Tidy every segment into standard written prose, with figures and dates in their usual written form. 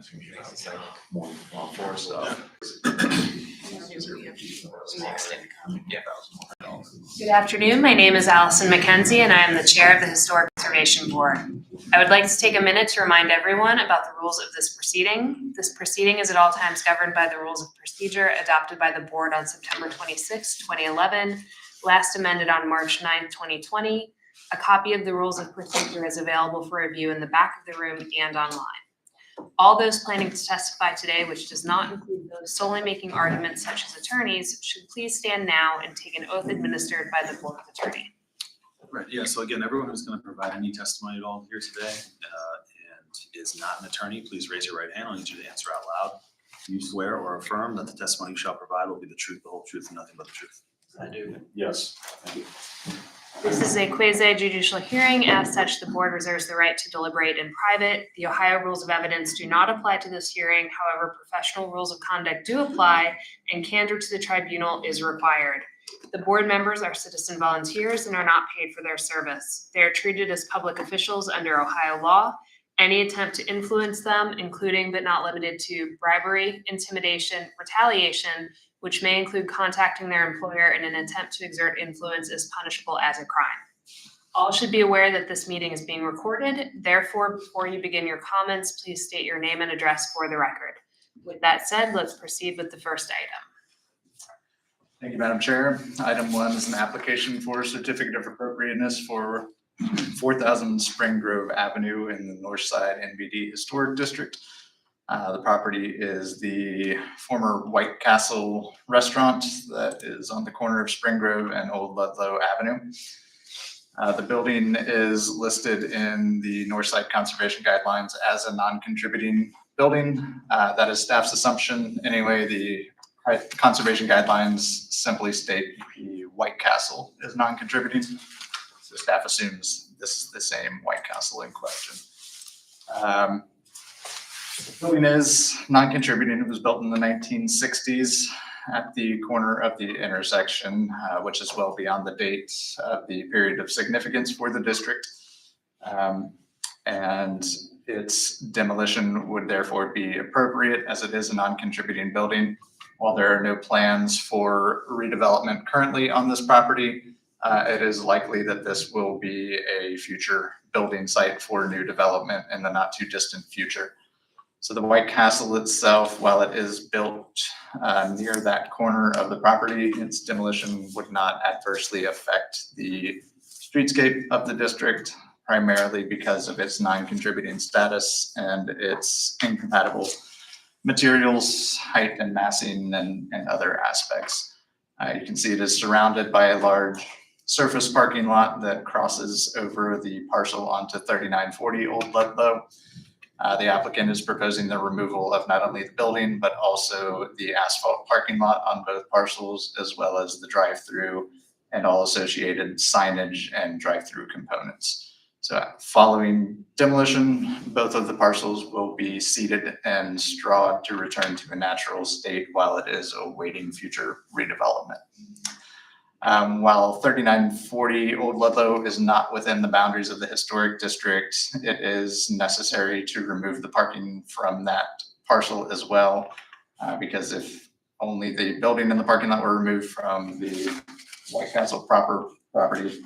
For stuff. Good afternoon. My name is Allison McKenzie, and I am the chair of the Historic Preservation Board. I would like to take a minute to remind everyone about the rules of this proceeding. This proceeding is at all times governed by the rules of procedure adopted by the board on September 26, 2011, last amended on March 9, 2020. A copy of the rules of procedure is available for review in the back of the room and online. All those planning to testify today, which does not include those solely making arguments such as attorneys, should please stand now and take an oath administered by the board attorney. Right, yeah, so again, everyone who's gonna provide any testimony at all here today and is not an attorney, please raise your right hand. I need you to answer out loud. Do you swear or affirm that the testimony you shall provide will be the truth, the whole truth, and nothing but the truth? I do. Yes. Thank you. This is a quasi-judicial hearing. As such, the board reserves the right to deliberate in private. The Ohio rules of evidence do not apply to this hearing. However, professional rules of conduct do apply, and candor to the tribunal is required. The board members are citizen volunteers and are not paid for their service. They are treated as public officials under Ohio law. Any attempt to influence them, including but not limited to bribery, intimidation, retaliation, which may include contacting their employer in an attempt to exert influence, is punishable as a crime. All should be aware that this meeting is being recorded. Therefore, before you begin your comments, please state your name and address for the record. With that said, let's proceed with the first item. Thank you, Madam Chair. Item 1 is an application for a certificate of appropriateness for 4000 Spring Grove Avenue in the Northside NBD Historic District. The property is the former White Castle restaurant that is on the corner of Spring Grove and Old Ludlow Avenue. The building is listed in the Northside Conservation Guidelines as a non-contributing building. That is staff's assumption. Anyway, the conservation guidelines simply state the White Castle is non-contributing. So staff assumes this is the same White Castle in question. The building is non-contributing. It was built in the 1960s at the corner of the intersection, which is well beyond the date of the period of significance for the district. And its demolition would therefore be appropriate as it is a non-contributing building. While there are no plans for redevelopment currently on this property, it is likely that this will be a future building site for new development in the not too distant future. So the White Castle itself, while it is built near that corner of the property, its demolition would not adversely affect the streetscape of the district, primarily because of its non-contributing status and its incompatible materials, height and massing, and other aspects. You can see it is surrounded by a large surface parking lot that crosses over the parcel onto 3940 Old Ludlow. The applicant is proposing the removal of not only the building, but also the asphalt parking lot on both parcels, as well as the drive-through and all associated signage and drive-through components. So following demolition, both of the parcels will be seeded and strawed to return to a natural state while it is awaiting future redevelopment. While 3940 Old Ludlow is not within the boundaries of the historic district, it is necessary to remove the parking from that parcel as well, because if only the building and the parking lot were removed from the White Castle proper property,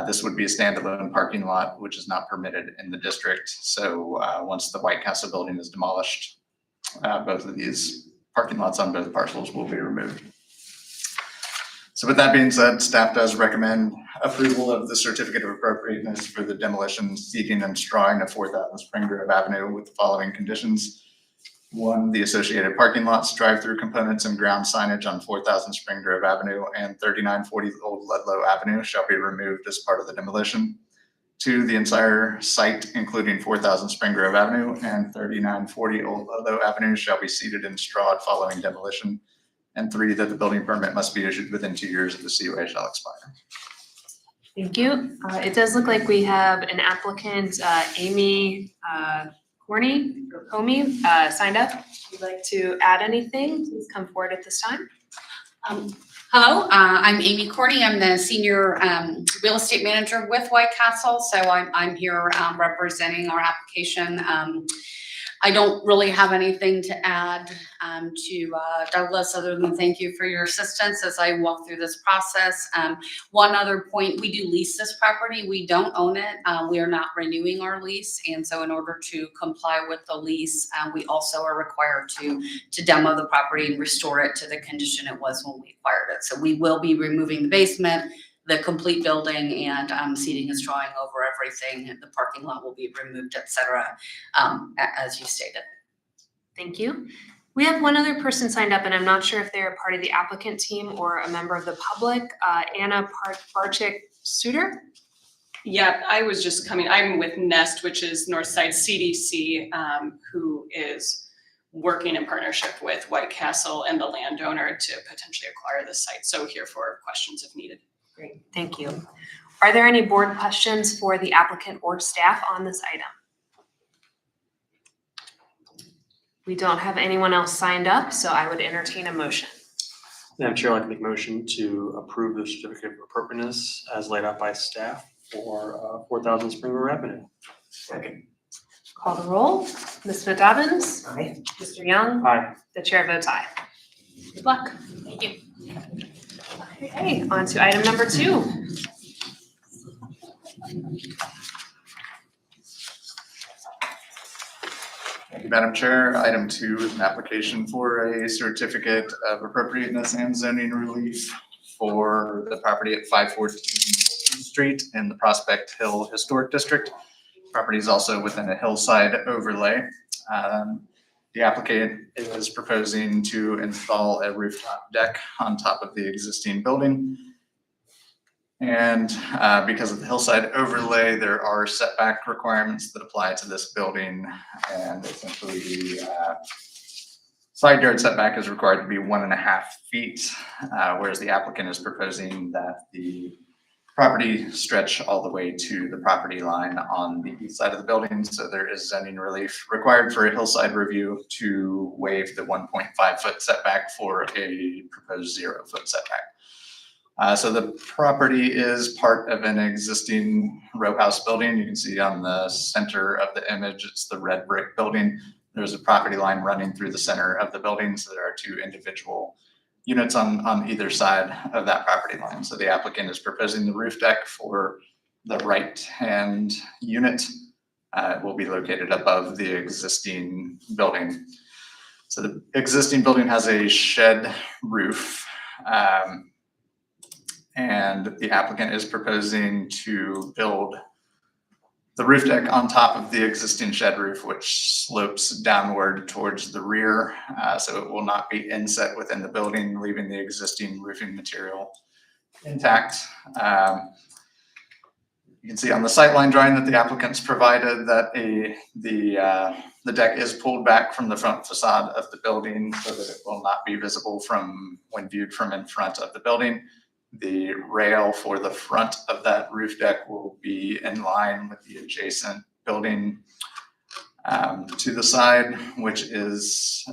this would be a standalone parking lot, which is not permitted in the district. So once the White Castle building is demolished, both of these parking lots on both parcels will be removed. So with that being said, staff does recommend approval of the certificate of appropriateness for the demolition, seeding, and strawing of 4000 Spring Grove Avenue with the following conditions. 1, the associated parking lots, drive-through components, and ground signage on 4000 Spring Grove Avenue and 3940 Old Ludlow Avenue shall be removed as part of the demolition. 2, the entire site, including 4000 Spring Grove Avenue and 3940 Old Ludlow Avenue, shall be seeded and strawed following demolition. And 3, that the building permit must be issued within 2 years of the COA shall expire. Thank you. It does look like we have an applicant, Amy Comey, signed up. If you'd like to add anything, please come forward at this time. Hello, I'm Amy Corney. I'm the senior real estate manager with White Castle. So I'm here representing our application. I don't really have anything to add to Douglas, other than thank you for your assistance as I walk through this process. One other point, we do lease this property. We don't own it. We are not renewing our lease. And so in order to comply with the lease, we also are required to demo the property and restore it to the condition it was when we acquired it. So we will be removing the basement, the complete building, and seating and strawing over everything. The parking lot will be removed, et cetera, as you stated. Thank you. We have one other person signed up, and I'm not sure if they're a part of the applicant team or a member of the public. Anna Barczyk-Suter. Yeah, I was just coming, I'm with Nest, which is Northside CDC, who is working in partnership with White Castle and the landowner to potentially acquire the site. So here for questions if needed. Great, thank you. Are there any board questions for the applicant or staff on this item? We don't have anyone else signed up, so I would entertain a motion. Madam Chair, I'd like to make a motion to approve the certificate of appropriateness as laid out by staff for 4,000 Spring River Avenue. Second. Call the roll. Ms. Smith Dobbins? Aye. Mr. Young? Aye. The chair votes aye. Good luck. Thank you. Okay, on to item number 2. Thank you, Madam Chair. Item 2 is an application for a certificate of appropriateness and zoning relief for the property at 514 Fulton Street in the Prospect Hill Historic District. Property is also within a hillside overlay. The applicant is proposing to install a rooftop deck on top of the existing building. And because of the hillside overlay, there are setback requirements that apply to this building. And essentially the side yard setback is required to be 1.5 feet, whereas the applicant is proposing that the property stretch all the way to the property line on the east side of the building. So there is zoning relief required for a hillside review to waive the 1.5 foot setback for a proposed 0 foot setback. So the property is part of an existing row house building. You can see on the center of the image, it's the red brick building. There's a property line running through the center of the building. So there are 2 individual units on either side of that property line. So the applicant is proposing the roof deck for the right-hand unit. It will be located above the existing building. So the existing building has a shed roof. And the applicant is proposing to build the roof deck on top of the existing shed roof, which slopes downward towards the rear. So it will not be inset within the building, leaving the existing roofing material intact. You can see on the sightline drawing that the applicant's provided that the deck is pulled back from the front facade of the building so that it will not be visible from when viewed from in front of the building. The rail for the front of that roof deck will be in line with the adjacent building to the side, which is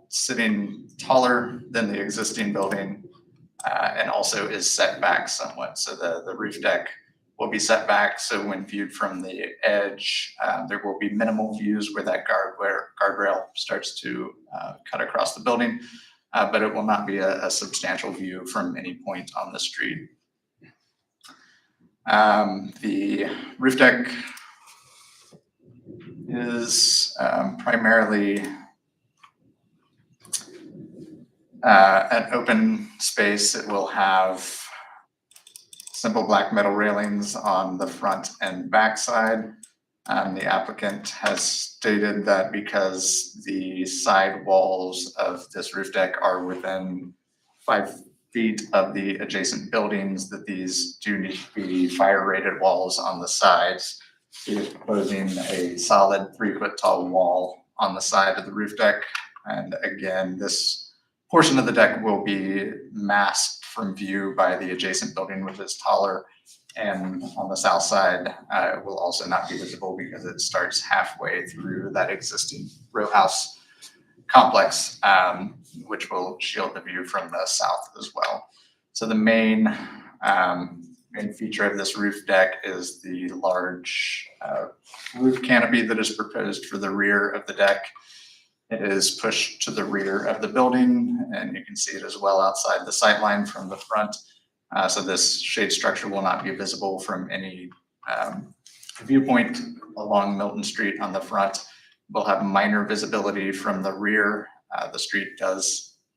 sitting taller than the existing building and also is set back somewhat. So the roof deck will be set back. So when viewed from the edge, there will be minimal views where that guardrail starts to cut across the building. But it will not be a substantial view from any point on the street. The roof deck is primarily an open space. It will have simple black metal railings on the front and back side. The applicant has stated that because the side walls of this roof deck are within 5 feet of the adjacent buildings, that these do need to be fire rated walls on the sides. He is proposing a solid 3 foot tall wall on the side of the roof deck. And again, this portion of the deck will be masked from view by the adjacent building, which is taller. And on the south side, it will also not be visible because it starts halfway through that existing row house complex, which will shield the view from the south as well. So the main main feature of this roof deck is the large roof canopy that is proposed for the rear of the deck. It is pushed to the rear of the building, and you can see it as well outside the sight line from the front. So this shade structure will not be visible from any viewpoint along Milton Street on the front. We'll have minor visibility from the rear.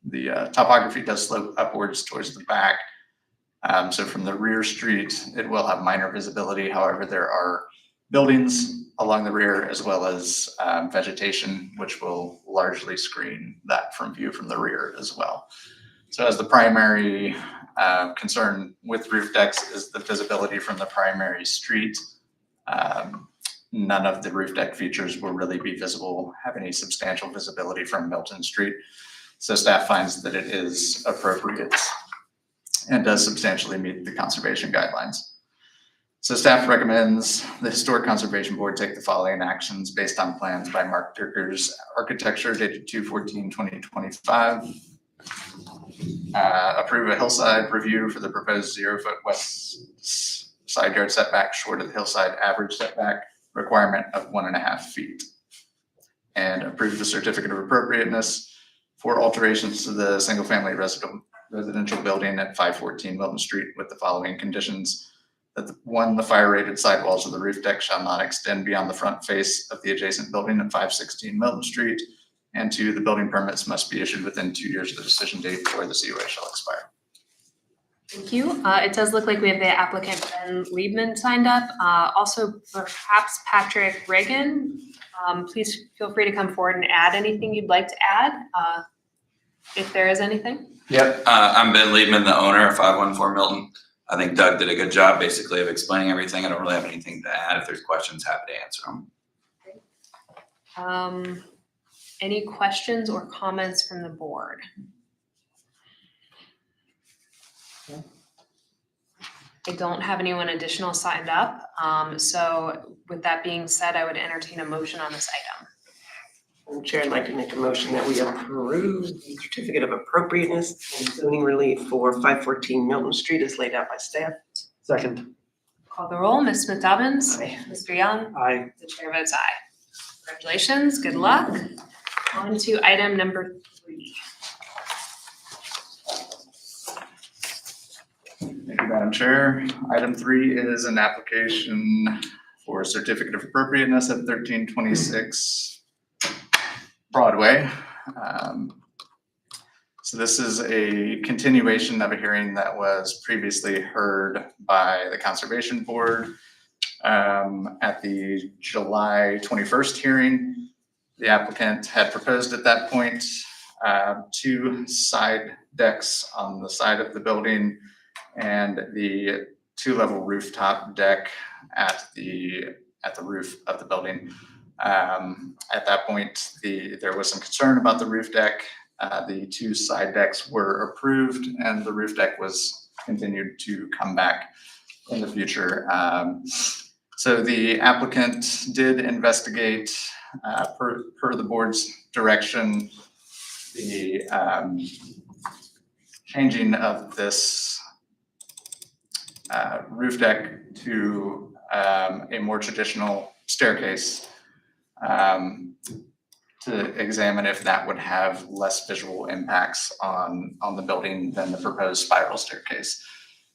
The topography does slope upwards towards the back. So from the rear street, it will have minor visibility. However, there are buildings along the rear as well as vegetation, which will largely screen that from view from the rear as well. So as the primary concern with roof decks is the visibility from the primary street, none of the roof deck features will really be visible, have any substantial visibility from Milton Street. So staff finds that it is appropriate and does substantially meet the conservation guidelines. So staff recommends the Historic Conservation Board take the following actions based on plans by Mark Dirkers Architecture dated 2/14/2025. Approve a hillside review for the proposed 0-foot west side yard setback short of the hillside average setback requirement of 1.5 feet. And approve the certificate of appropriateness for alterations to the single-family residential building at 514 Milton Street with the following conditions. That one, the fire-rated sidewalls of the roof deck shall not extend beyond the front face of the adjacent building at 516 Milton Street. And two, the building permits must be issued within 2 years of the decision date before the COA shall expire. Thank you. It does look like we have the applicant Ben Liebman signed up. Also perhaps Patrick Reagan. Please feel free to come forward and add anything you'd like to add, if there is anything. Yep, I'm Ben Liebman, the owner of 514 Milton. I think Doug did a good job basically of explaining everything. I don't really have anything to add. If there's questions, happy to answer them. Any questions or comments from the board? I don't have anyone additional signed up. So with that being said, I would entertain a motion on this item. Madam Chair, I'd like to make a motion that we approve the certificate of appropriateness and zoning relief for 514 Milton Street as laid out by staff. Second. Call the roll. Ms. Smith Dobbins? Aye. Mr. Young? Aye. The chair votes aye. Congratulations. Good luck. On to item number 3. Thank you, Madam Chair. Item 3 is an application for a certificate of appropriateness at 1326 Broadway. So this is a continuation of a hearing that was previously heard by the Conservation Board at the July 21st hearing. The applicant had proposed at that point 2 side decks on the side of the building and the 2-level rooftop deck at the roof of the building. At that point, there was some concern about the roof deck. The 2 side decks were approved and the roof deck was continued to come back in the future. So the applicant did investigate, per the board's direction, the changing of this roof deck to a more traditional staircase to examine if that would have less visual impacts on the building than the proposed spiral staircase.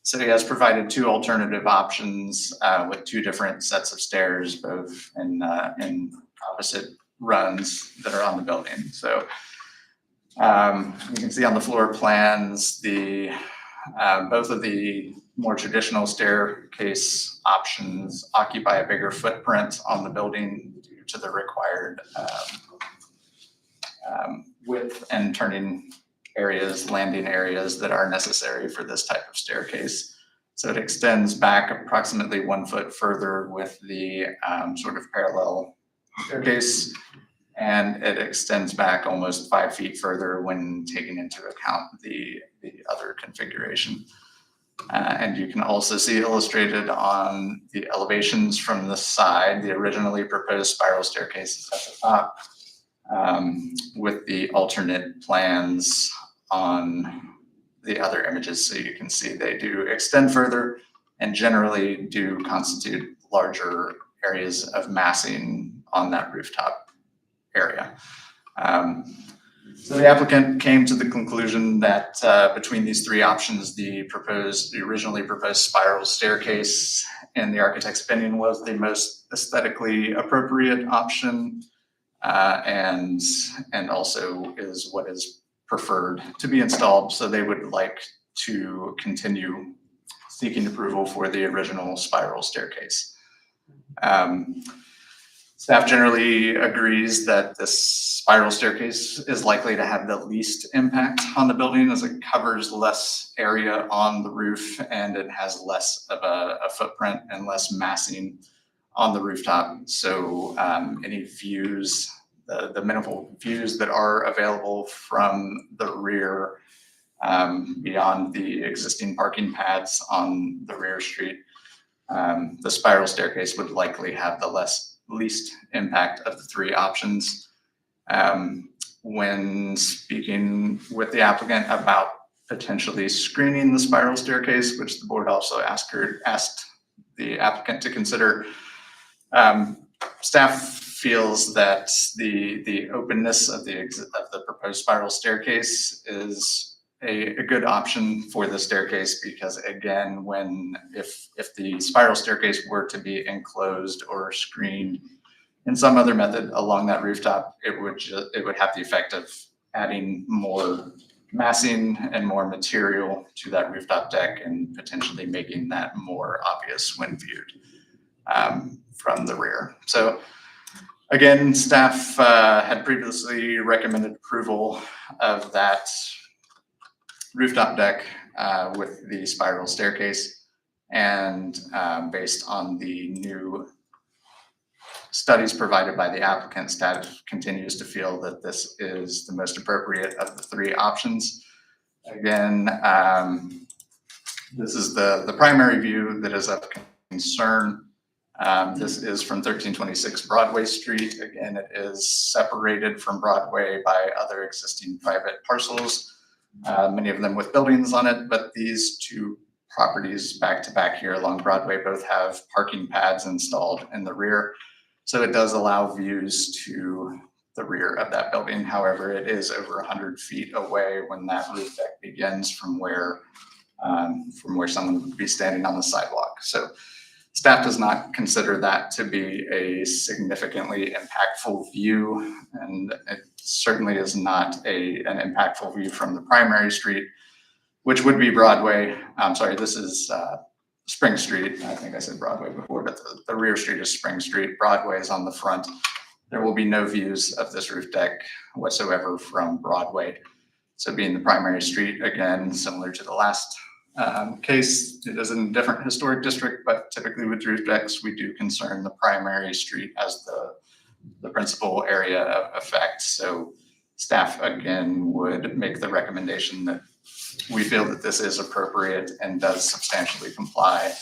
So he has provided 2 alternative options with 2 different sets of stairs, both in opposite runs that are on the building. So you can see on the floor plans, both of the more traditional staircase options occupy a bigger footprint on the building due to the required width and turning areas, landing areas that are necessary for this type of staircase. So it extends back approximately 1 foot further with the sort of parallel staircase, and it extends back almost 5 feet further when taking into account the other configuration. And you can also see illustrated on the elevations from the side, the originally proposed spiral staircases at the top, with the alternate plans on the other images. So you can see they do extend further and generally do constitute larger areas of massing on that rooftop area. So the applicant came to the conclusion that between these three options, the originally proposed spiral staircase, in the architect's opinion, was the most aesthetically appropriate option, and also is what is preferred to be installed. So they would like to continue seeking approval for the original spiral staircase. Staff generally agrees that this spiral staircase is likely to have the least impact on the building, as it covers less area on the roof and it has less of a footprint and less massing on the rooftop. So any views, the minimal views that are available from the rear beyond the existing parking pads on the rear street, the spiral staircase would likely have the least impact of the three options. When speaking with the applicant about potentially screening the spiral staircase, which the board also asked the applicant to consider, staff feels that the openness of the proposed spiral staircase is a good option for the staircase, because again, if the spiral staircase were to be enclosed or screened in some other method along that rooftop, it would have the effect of adding more massing and more material to that rooftop deck and potentially making that more obvious when viewed from the rear. So again, staff had previously recommended approval of that rooftop deck with the spiral staircase, and based on the new studies provided by the applicant, staff continues to feel that this is the most appropriate of the three options. Again, this is the primary view that is of concern. This is from 1326 Broadway Street. Again, it is separated from Broadway by other existing private parcels, many of them with buildings on it, but these two properties back to back here along Broadway both have parking pads installed in the rear. So it does allow views to the rear of that building. However, it is over 100 feet away when that roof deck begins from where someone would be standing on the sidewalk. So staff does not consider that to be a significantly impactful view, and it certainly is not an impactful view from the primary street, which would be Broadway. I'm sorry, this is Spring Street. I think I said Broadway before, but the rear street is Spring Street. Broadway is on the front. There will be no views of this roof deck whatsoever from Broadway. So being the primary street, again, similar to the last case, it is in a different historic district, but typically with roof decks, we do concern the primary street as the principal area of effect. So staff again would make the recommendation that we feel that this is appropriate and does substantially comply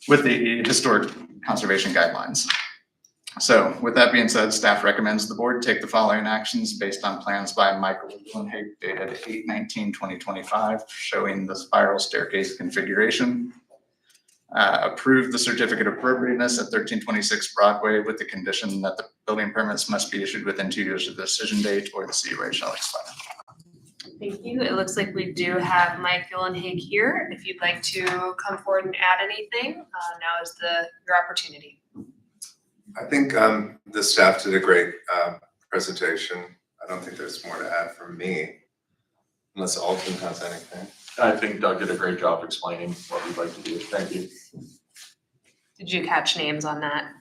with the historic conservation guidelines. So with that being said, staff recommends the board take the following actions based on plans by Michael Uhlenhaeg dated 8/19/2025, showing the spiral staircase configuration. Approve the certificate of appropriateness at 1326 Broadway with the condition that the building permits must be issued within 2 years of the decision date or the CUA shall expire. Thank you. It looks like we do have Mike Uhlenhaeg here. If you'd like to come forward and add anything, now is your opportunity. I think the staff did a great presentation. I don't think there's more to add from me, unless Alton has anything. I think Doug did a great job explaining what we'd like to do. Thank you. Did you catch names on that?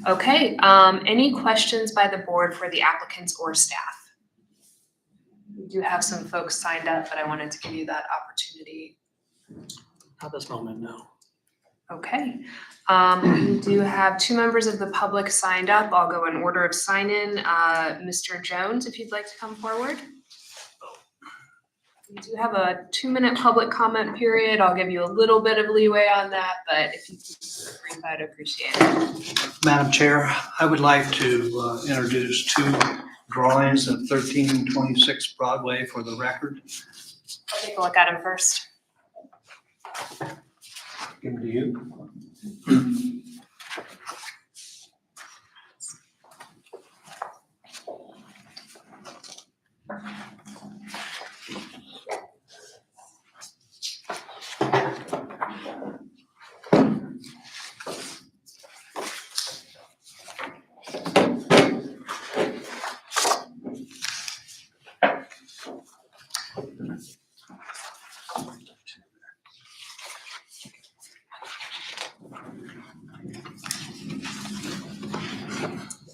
Okay, any questions by the board for the applicants or staff? We do have some folks signed up, but I wanted to give you that opportunity. At this moment, no. Okay, we do have 2 members of the public signed up. I'll go in order of sign-in. Mr. Jones, if you'd like to come forward. We do have a 2-minute public comment period. I'll give you a little bit of leeway on that, but if you could keep it brief, I'd appreciate it. Madam Chair, I would like to introduce 2 drawings of 1326 Broadway for the record. I'll take a look at them first. Give them to you.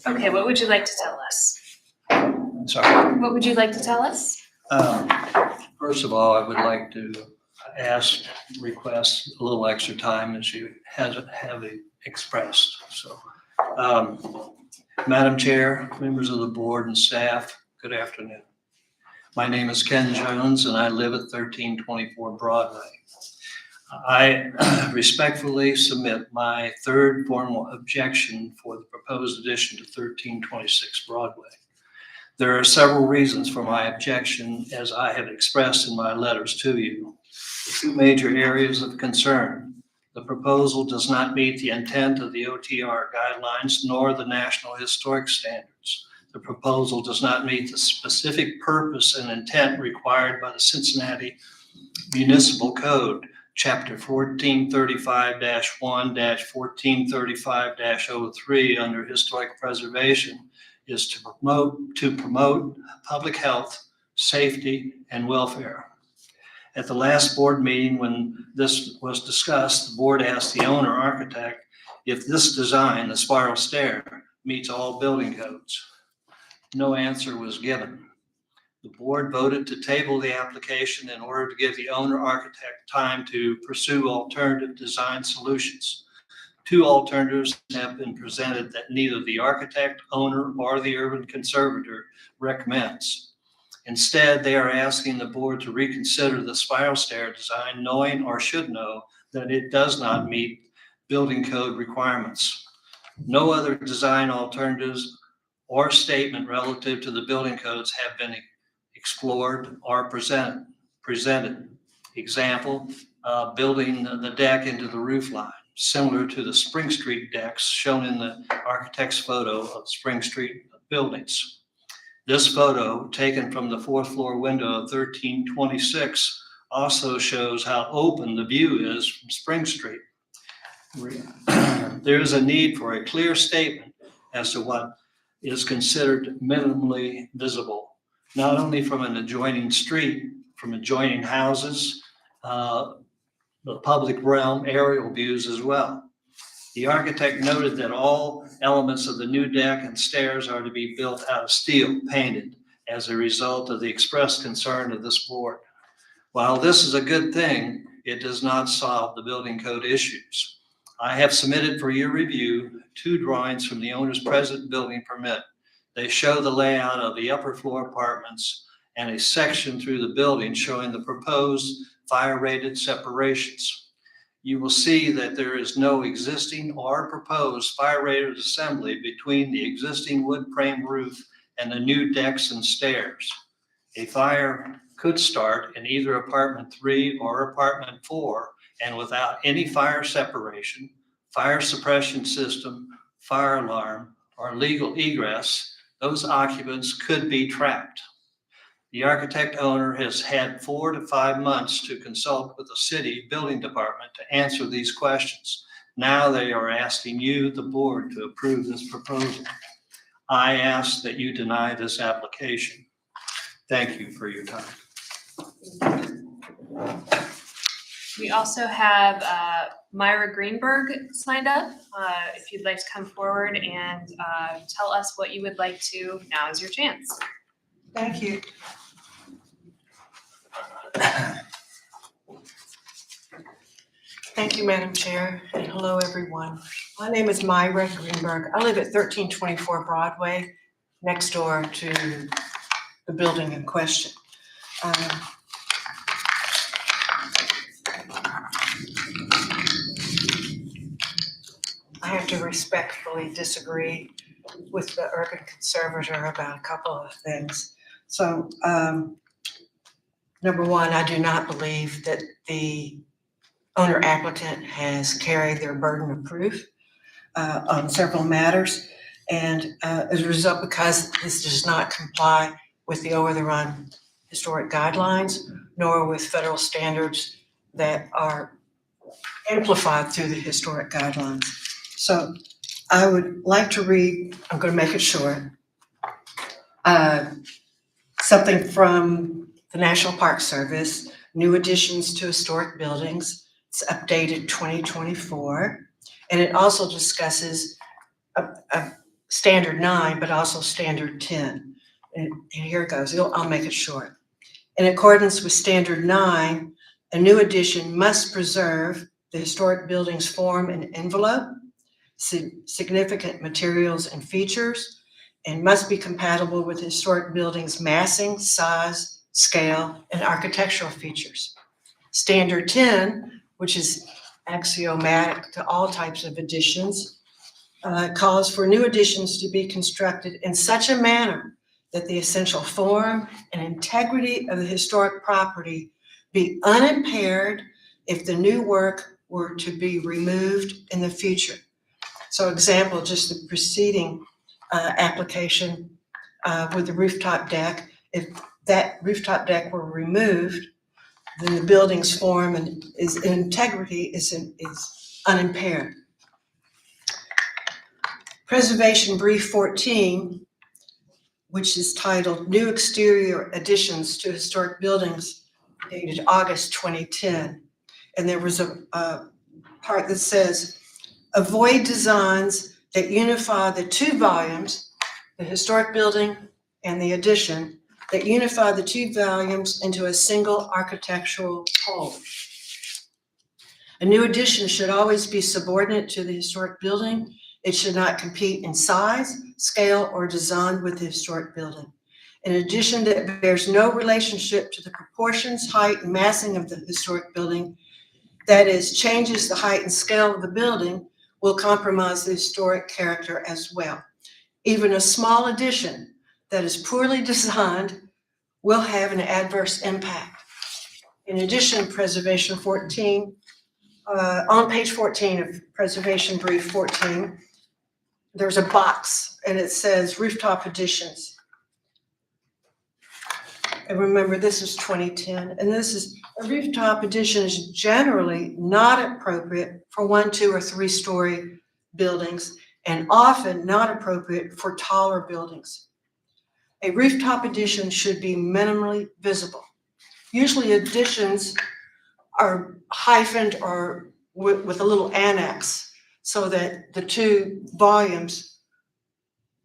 Okay, what would you like to tell us? Sorry. What would you like to tell us? First of all, I would like to request a little extra time as you have expressed, so. Madam Chair, members of the board and staff, good afternoon. My name is Ken Jones and I live at 1324 Broadway. I respectfully submit my third formal objection for the proposed addition to 1326 Broadway. There are several reasons for my objection, as I have expressed in my letters to you. The two major areas of concern: the proposal does not meet the intent of the OTR guidelines nor the National Historic Standards. The proposal does not meet the specific purpose and intent required by the Cincinnati Municipal Code, Chapter 1435-1-1435-03 under historic preservation is to promote public health, safety, and welfare. At the last board meeting, when this was discussed, the board asked the owner architect if this design, the spiral stair, meets all building codes. No answer was given. The board voted to table the application in order to give the owner architect time to pursue alternative design solutions. Two alternatives have been presented that neither the architect, owner, or the urban conservator recommends. Instead, they are asking the board to reconsider the spiral stair design, knowing or should know that it does not meet building code requirements. No other design alternatives or statement relative to the building codes have been explored or presented. Example, building the deck into the roof line, similar to the Spring Street decks shown in the architect's photo of Spring Street buildings. This photo, taken from the fourth floor window of 1326, also shows how open the view is from Spring Street. There is a need for a clear statement as to what is considered minimally visible, not only from an adjoining street, from adjoining houses, the public realm aerial views as well. The architect noted that all elements of the new deck and stairs are to be built out of steel, painted, as a result of the expressed concern of this board. While this is a good thing, it does not solve the building code issues. I have submitted for your review 2 drawings from the owner's present building permit. They show the layout of the upper floor apartments and a section through the building showing the proposed fire-rated separations. You will see that there is no existing or proposed fire-rated assembly between the existing wood frame roof and the new decks and stairs. A fire could start in either apartment 3 or apartment 4, and without any fire separation, fire suppression system, fire alarm, or legal egress, those occupants could be trapped. The architect owner has had 4 to 5 months to consult with the city building department to answer these questions. Now they are asking you, the board, to approve this proposal. I ask that you deny this application. Thank you for your time. We also have Myra Greenberg signed up. If you'd like to come forward and tell us what you would like to, now is your chance. Thank you. Thank you, Madam Chair, and hello, everyone. My name is Myra Greenberg. I live at 1324 Broadway, next door to the building in question. I have to respectfully disagree with the urban conservator about a couple of things. So, number one, I do not believe that the owner applicant has carried their burden of proof on several matters. And as a result, because this does not comply with the Over the Run historic guidelines, nor with federal standards that are amplified through the historic guidelines. So I would like to read, I'm going to make it short, something from the National Park Service, new additions to historic buildings. It's updated 2024. And it also discusses a standard 9, but also standard 10. And here it goes. I'll make it short. In accordance with standard 9, a new addition must preserve the historic building's form and envelope, significant materials and features, and must be compatible with the historic building's massing, size, scale, and architectural features. Standard 10, which is axiomatic to all types of additions, calls for new additions to be constructed in such a manner that the essential form and integrity of the historic property be unimpaired if the new work were to be removed in the future. So example, just the preceding application with the rooftop deck, if that rooftop deck were removed, then the building's form and its integrity is unimpaired. Preservation Brief 14, which is titled New Exterior Additions to Historic Buildings, dated August 2010. And there was a part that says, avoid designs that unify the two volumes, the historic building and the addition, that unify the two volumes into a single architectural whole. A new addition should always be subordinate to the historic building. It should not compete in size, scale, or design with the historic building. An addition that bears no relationship to the proportions, height, and massing of the historic building, that is, changes the height and scale of the building, will compromise the historic character as well. Even a small addition that is poorly designed will have an adverse impact. In addition, Preservation 14, on page 14 of Preservation Brief 14, there's a box and it says rooftop additions. And remember, this is 2010, and this is, a rooftop addition is generally not appropriate for 1, 2, or 3-story buildings, and often not appropriate for taller buildings. A rooftop addition should be minimally visible. Usually additions are hyphened or with a little annex so that the two volumes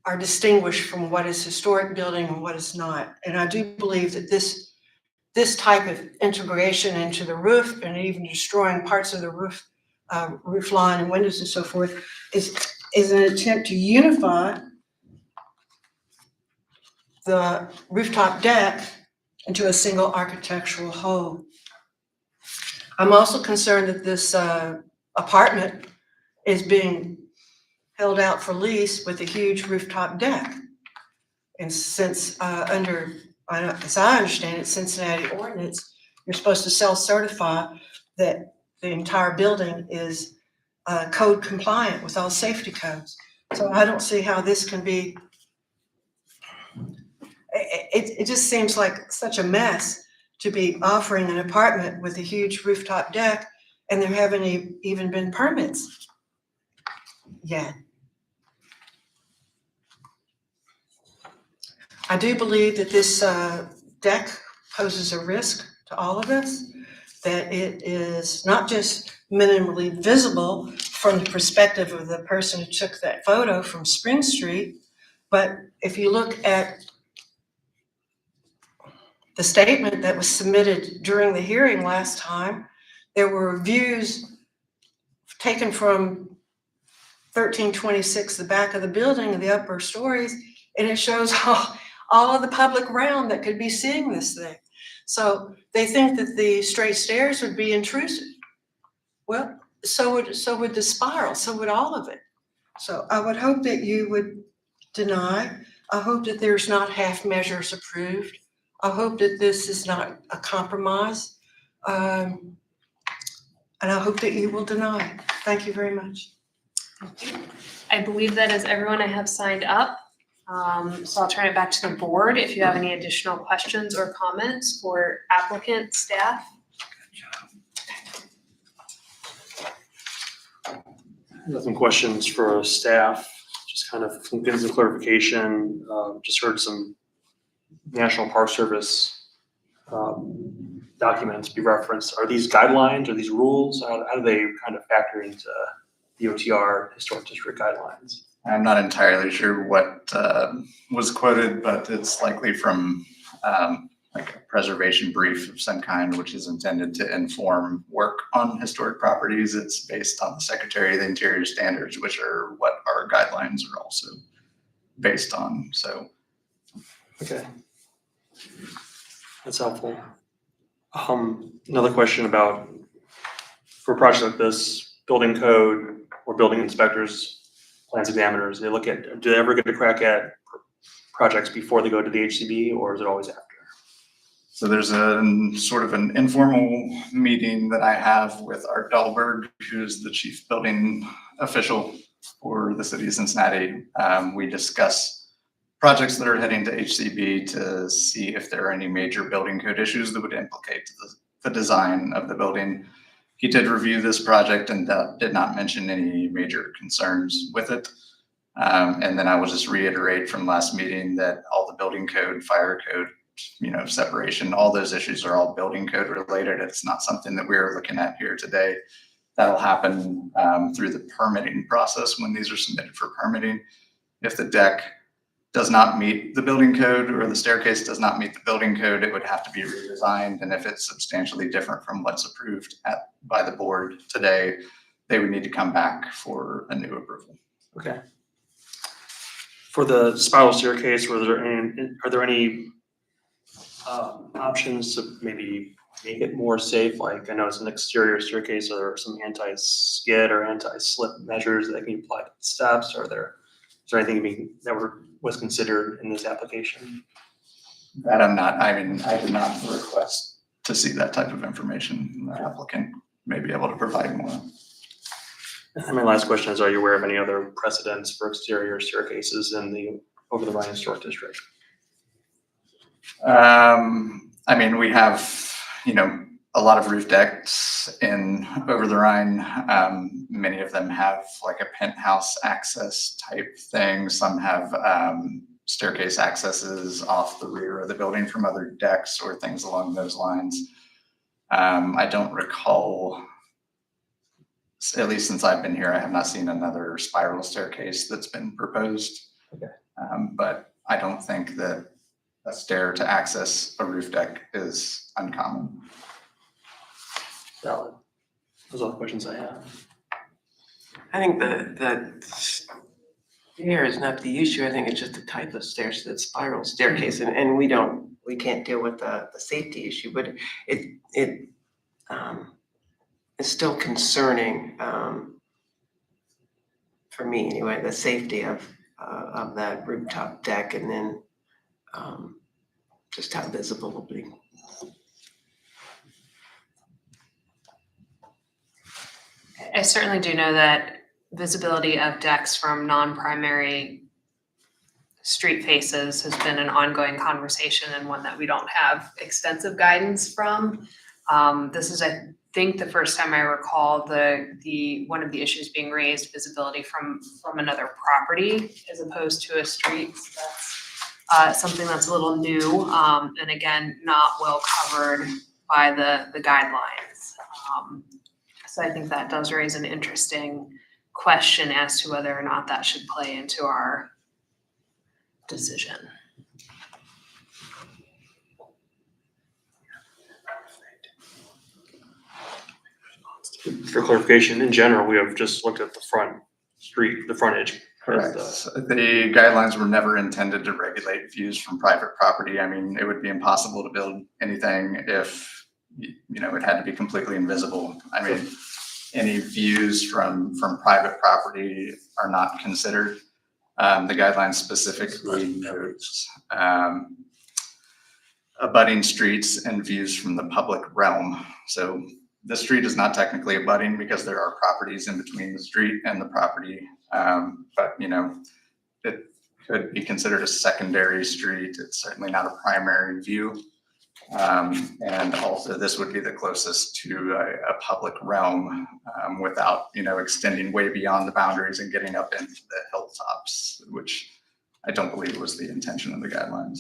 are distinguished from what is historic building and what is not. And I do believe that this type of integration into the roof and even destroying parts of the roof line and windows and so forth is an attempt to unify the rooftop deck into a single architectural whole. I'm also concerned that this apartment is being held out for lease with a huge rooftop deck. And since as I understand it, Cincinnati ordinance, you're supposed to self-certify that the entire building is code compliant with all safety codes. So I don't see how this can be, it just seems like such a mess to be offering an apartment with a huge rooftop deck and there haven't even been permits yet. I do believe that this deck poses a risk to all of us, that it is not just minimally visible from the perspective of the person who took that photo from Spring Street, but if you look at the statement that was submitted during the hearing last time, there were views taken from 1326, the back of the building and the upper stories, and it shows all of the public realm that could be seeing this thing. So they think that the straight stairs would be intrusive. Well, so would the spiral, so would all of it. So I would hope that you would deny. I hope that there's not half measures approved. I hope that this is not a compromise. and I hope that you will deny. Thank you very much. I believe that is everyone I have signed up. So I'll turn it back to the board if you have any additional questions or comments for applicant, staff. I have some questions for staff, just kind of getting some clarification. Just heard some National Park Service documents be referenced. Are these guidelines, are these rules? How do they kind of factor into the OTR Historic District guidelines? I'm not entirely sure what was quoted, but it's likely from like a preservation brief of some kind, which is intended to inform work on historic properties. It's based on the Secretary of the Interior standards, which are what our guidelines are also based on. So, Okay. That's helpful. Another question about, for a project like this, building code or building inspectors, plans examiners, do they ever get to crack at projects before they go to the HCB, or is it always after? so there's a sort of an informal meeting that I have with Art Dahlberg, who's the chief building official for the city of Cincinnati. We discuss projects that are heading to HCB to see if there are any major building code issues that would implicate the design of the building. He did review this project and did not mention any major concerns with it. And then I will just reiterate from last meeting that all the building code, fire code, separation, all those issues are all building code related. It's not something that we're looking at here today. That'll happen through the permitting process when these are submitted for permitting. If the deck does not meet the building code or the staircase does not meet the building code, it would have to be redesigned. And if it's substantially different from what's approved by the board today, they would need to come back for a new approval. Okay. For the spiral staircase, are there any options to maybe make it more safe? Like, I know it's an exterior staircase, are there some anti-skid or anti-slip measures that can be applied to the steps? Is there anything that was considered in this application? That I did not request to see that type of information. The applicant may be able to provide more. And my last question is, are you aware of any other precedents for exterior staircases in the Over the Rhine Historic District? We have, a lot of roof decks in Over the Rhine. Many of them have like a penthouse access type thing. Some have staircase accesses off the rear of the building from other decks or things along those lines. I don't recall, at least since I've been here, I have not seen another spiral staircase that's been proposed. Okay. But I don't think that a stair to access a roof deck is uncommon. Valid. Those are the questions I have. I think the stair is not the issue. I think it's just the type of stairs, that spiral staircase, and we can't deal with the safety issue, but it is still concerning, for me anyway, the safety of that rooftop deck, and then just how visible it'll be. I certainly do know that visibility of decks from non-primary street faces has been an ongoing conversation and one that we don't have extensive guidance from. This is, I think, the first time I recall the one of the issues being raised, visibility from another property as opposed to a street. So that's something that's a little new, and again, not well covered by the guidelines. So I think that does raise an interesting question as to whether or not that should play into our decision. For clarification, in general, we have just looked at the frontage. Correct. The guidelines were never intended to regulate views from private property. It would be impossible to build anything if, it had to be completely invisible. Any views from private property are not considered. The guidelines specifically notes abutting streets and views from the public realm. So The street is not technically abutting because there are properties in between the street and the property. But, you know, it could be considered a secondary street. It's certainly not a primary view. And also this would be the closest to a public realm without, you know, extending way beyond the boundaries and getting up into the hilltops, which I don't believe was the intention of the guidelines.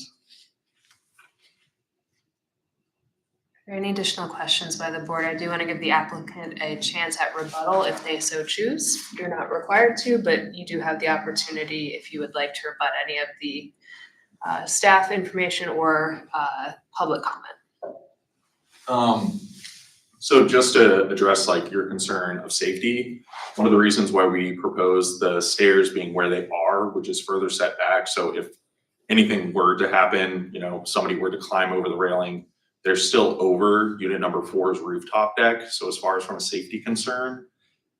Are there any additional questions by the board? I do want to give the applicant a chance at rebuttal if they so choose. You're not required to, but you do have the opportunity if you would like to rebut any of the staff information or public comment. So just to address like your concern of safety, one of the reasons why we propose the stairs being where they are, which is further set back. So if anything were to happen, you know, somebody were to climb over the railing, they're still over unit number 4's rooftop deck. So as far as from a safety concern,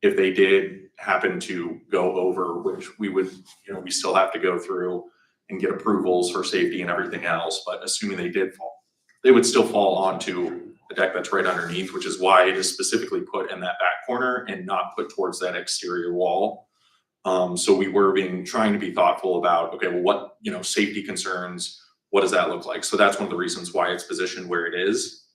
if they did happen to go over, which we would, you know, we still have to go through and get approvals for safety and everything else, but assuming they did fall, they would still fall onto the deck that's right underneath, which is why it is specifically put in that back corner and not put towards that exterior wall. So we were trying to be thoughtful about, okay, well, what, you know, safety concerns, what does that look like? So that's one of the reasons why it's positioned where it is.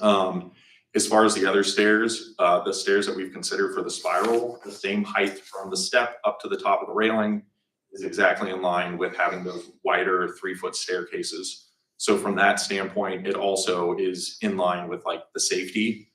As far as the other stairs, the stairs that we've considered for the spiral, the same height from the step up to the top of the railing is exactly in line with having those wider 3-foot staircases. So from that standpoint, it also is in line with like the safety.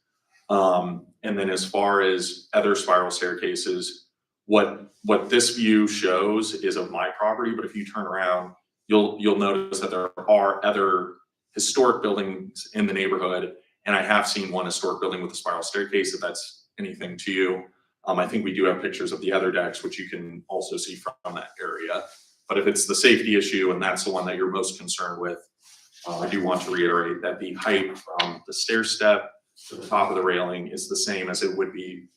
And then as far as other spiral staircases, what this view shows is of my property, but if you turn around, you'll notice that there are other historic buildings in the neighborhood. And I have seen one historic building with a spiral staircase, if that's anything to you. I think we do have pictures of the other decks, which you can also see from that area. But if it's the safety issue and that's the one that you're most concerned with, I do want to reiterate that the height from the stair step to the top of the railing is the same as it would be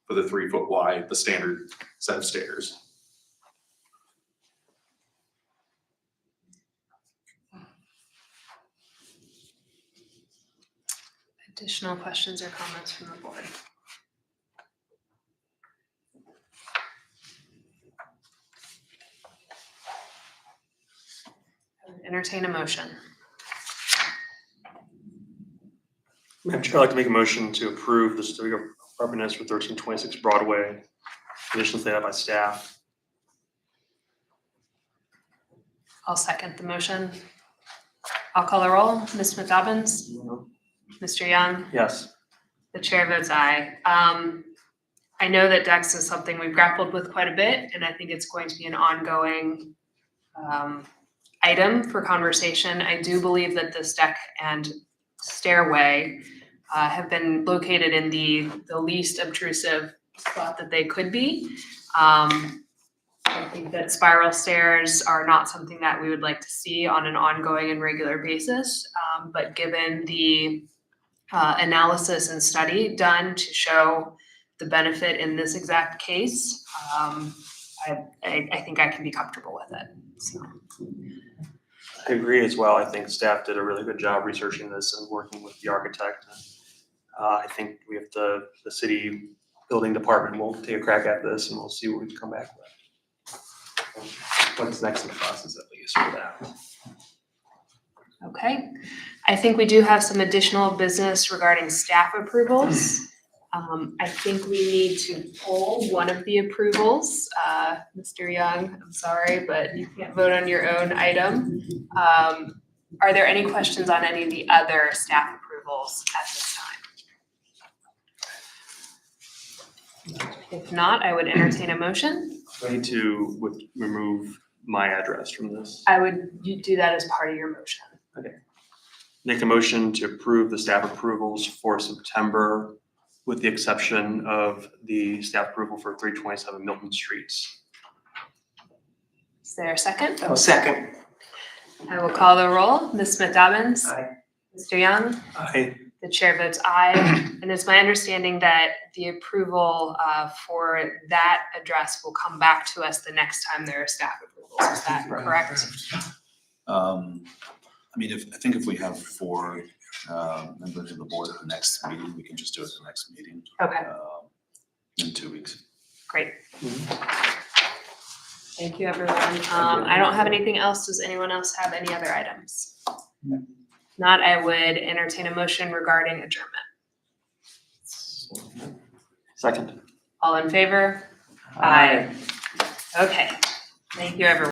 for the 3-foot wide, the standard set of stairs. Additional questions or comments from the board? I would entertain a motion. Madam Chair, I'd like to make a motion to approve the certificate of appropriateness for 1326 Broadway, conditions laid out by staff. I'll second the motion. I'll call a roll. Ms. McDobbins? Mr. Young? Yes. The chair votes aye. I know that DEX is something we've grappled with quite a bit, and I think it's going to be an ongoing item for conversation. I do believe that this deck and stairway have been located in the least obtrusive spot that they could be. I think that spiral stairs are not something that we would like to see on an ongoing and regular basis, but given the analysis and study done to show the benefit in this exact case, I think I can be comfortable with it. So. I agree as well. I think staff did a really good job researching this and working with the architect. I think we have the city building department will take a crack at this and we'll see what we can come back with. What's next in the process at least for that. Okay, I think we do have some additional business regarding staff approvals. I think we need to pull one of the approvals. Mr. Young, I'm sorry, but you can't vote on your own item. Are there any questions on any of the other staff approvals at this time? If not, I would entertain a motion. I need to remove my address from this. I would do that as part of your motion. Okay. Make a motion to approve the staff approvals for September with the exception of the staff approval for 327 Milton Streets. Is there a second? Oh, second. I will call the roll. Ms. McDobbins? Aye. Mr. Young? Aye. The chair votes aye. And it's my understanding that the approval for that address will come back to us the next time there are staff approvals. Is that correct? I mean, I think if we have 4 members of the board at the next meeting, we can just do it at the next meeting. Okay, In 2 weeks. great. Thank you, everyone. I don't have anything else. Does anyone else have any other items? Not, I would entertain a motion regarding adjournment. Second. All in favor? Aye. Okay, thank you, everyone.